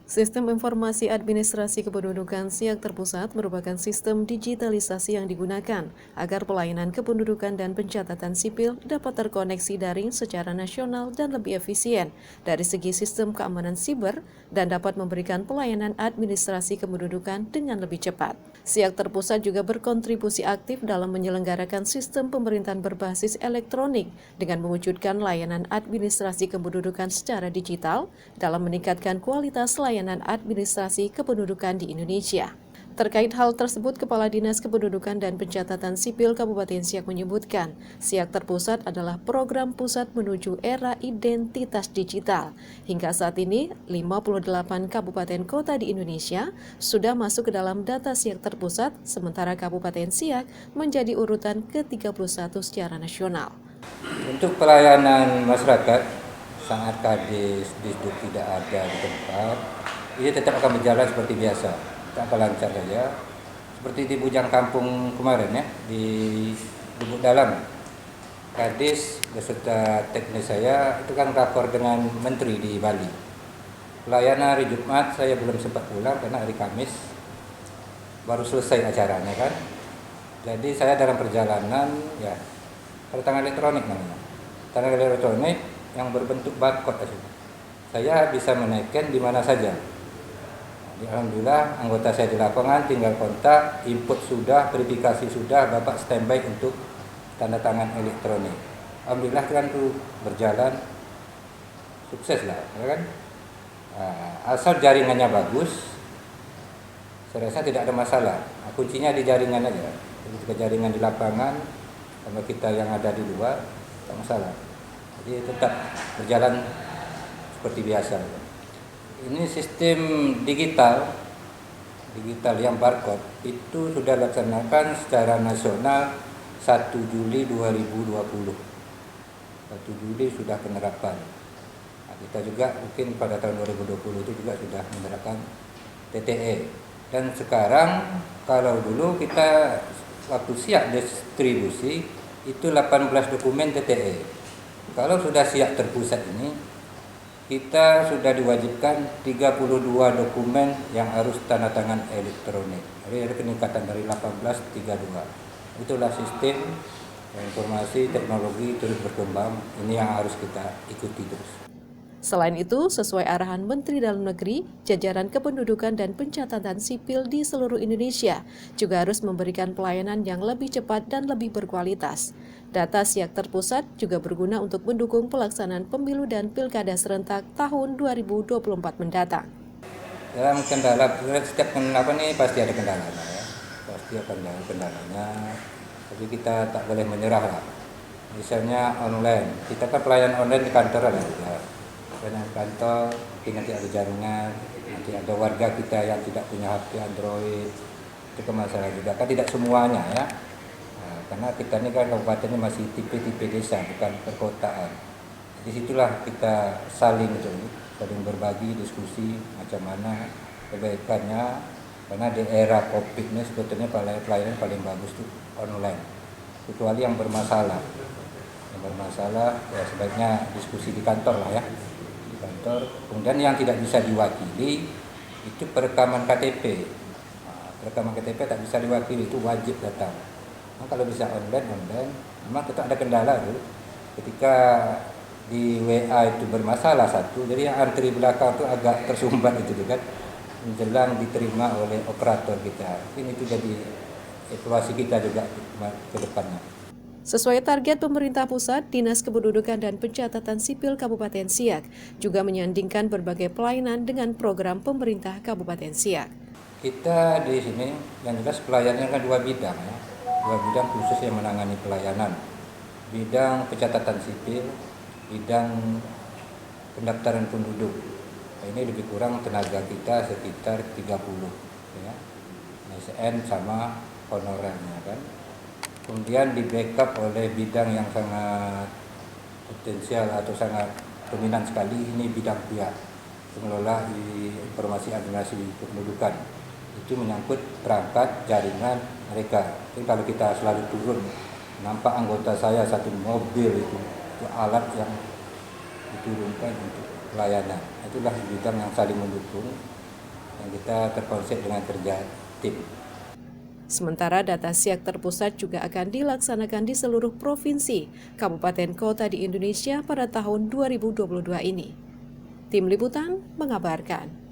Sistem Informasi Administrasi Kependudukan SIAK terpusat merupakan sistem digitalisasi yang digunakan agar pelayanan kependudukan dan pencatatan sipil dapat terkoneksi daring secara nasional dan lebih efisien dari segi sistem keamanan siber dan dapat memberikan pelayanan administrasi kependudukan dengan lebih cepat. SIAK terpusat juga berkontribusi aktif dalam menyelenggarakan sistem pemerintahan berbasis elektronik dengan mewujudkan layanan administrasi kependudukan secara digital dalam meningkatkan kualitas layanan administrasi kependudukan di Indonesia. Terkait hal tersebut, Kepala Dinas Kependudukan dan Pencatatan Sipil Kabupaten Siak menyebutkan, SIAK terpusat adalah program pusat menuju era identitas digital. Hingga saat ini, 58 kabupaten kota di Indonesia sudah masuk ke dalam data SIAK terpusat, sementara Kabupaten Siak menjadi urutan ke-31 secara nasional. Untuk pelayanan masyarakat, sangat kadis, disduk tidak ada di tempat, ini tetap akan berjalan seperti biasa. Akan lancar saja, seperti di Bujang Kampung kemarin ya, di Lubuk Dalam. Kadis beserta teknis saya itu kan rapor dengan Menteri di Bali. Pelayanan hari Jumat saya belum sempat pulang karena hari Kamis baru selesai acaranya kan. Jadi saya dalam perjalanan ya, ada tangan elektronik namanya. Tangan elektronik yang berbentuk barcode. Saya bisa menaikkan di mana saja. Alhamdulillah anggota saya di lapangan tinggal kontak, input sudah, verifikasi sudah, Bapak standby untuk tanda tangan elektronik. Alhamdulillah kan itu berjalan sukses lah, ya kan? Asal jaringannya bagus, saya rasa tidak ada masalah. Kuncinya di jaringan aja. Jika jaringan di lapangan sama kita yang ada di luar, tidak masalah. Jadi tetap berjalan seperti biasa. Ini sistem digital yang barcode itu sudah dilaksanakan secara nasional 1 Juli 2020. 1 Juli sudah penerapan. Nah, kita juga mungkin pada tahun 2020 itu juga sudah menerapkan TTE. Dan sekarang kalau dulu kita waktu siap distribusi itu 18 dokumen TTE. Kalau sudah siap terpusat ini kita sudah diwajibkan 32 dokumen yang harus tanda tangan elektronik. Jadi ada peningkatan dari 18 32. Itulah sistem informasi teknologi terus berkembang. Ini yang harus kita ikuti terus. Selain itu, sesuai arahan Menteri Dalam Negeri, jajaran kependudukan dan pencatatan sipil di seluruh Indonesia juga harus memberikan pelayanan yang lebih cepat dan lebih berkualitas. Data SIAK terpusat juga berguna untuk mendukung pelaksanaan pemilu dan pilkada serentak tahun 2024 mendatang. Dalam kendala, setiap kenapa nih pasti ada kendalanya ya. Pasti akan ada kendalanya. Tapi kita tak boleh menyerah lah. Misalnya online, kita kan pelayanan online di kantor ada juga. Pelayanan kantor, mungkin nanti ada jaringan, nanti ada warga kita yang tidak punya HP Android, itu ke masalah juga. Kan tidak semuanya ya. Karena kita ini kan kabupatennya masih tipe-tipe desa, bukan perkotaan. Di situlah kita saling berbagi diskusi macam mana kebaikannya. Karena di era COVID ini sebetulnya pelayanan paling bagus itu online. Kecuali yang bermasalah. Yang bermasalah ya sebaiknya diskusi di kantor lah ya. Di kantor. Kemudian yang tidak bisa diwakili itu perekaman KTP. Perekaman KTP tak bisa diwakili, itu wajib datang. Nah, kalau bisa online, memang kita ada kendala tuh. Ketika di WA itu bermasalah satu, jadi yang antri belakang itu agak tersumbat itu kan, menjelang diterima oleh operator kita. Ini itu jadi evaluasi kita juga ke depannya. Sesuai target pemerintah pusat, Dinas Kependudukan dan Pencatatan Sipil Kabupaten Siak juga menyandingkan berbagai pelayanan dengan program pemerintah Kabupaten Siak. Kita di sini yang jelas pelayanannya kan dua bidang ya. Dua bidang khusus yang menangani pelayanan. Bidang pencatatan sipil, bidang pendaftaran penduduk. Nah, ini lebih kurang tenaga kita sekitar 30 ya. SN sama honorernya kan. Kemudian di backup oleh bidang yang sangat potensial atau sangat dominan sekali, ini bidang pihak pengelola informasi administrasi kependudukan. Itu menyangkut perangkat jaringan mereka. Jadi kalau kita selalu turun, nampak anggota saya satu mobil itu alat yang diturunkan untuk pelayanan. Itulah bidang yang saling mendukung. yang kita terkonsep dengan kerja tim. Sementara data siak terpusat juga akan dilaksanakan di seluruh provinsi, kabupaten kota di Indonesia pada tahun 2022 ini. Tim Liputan mengabarkan.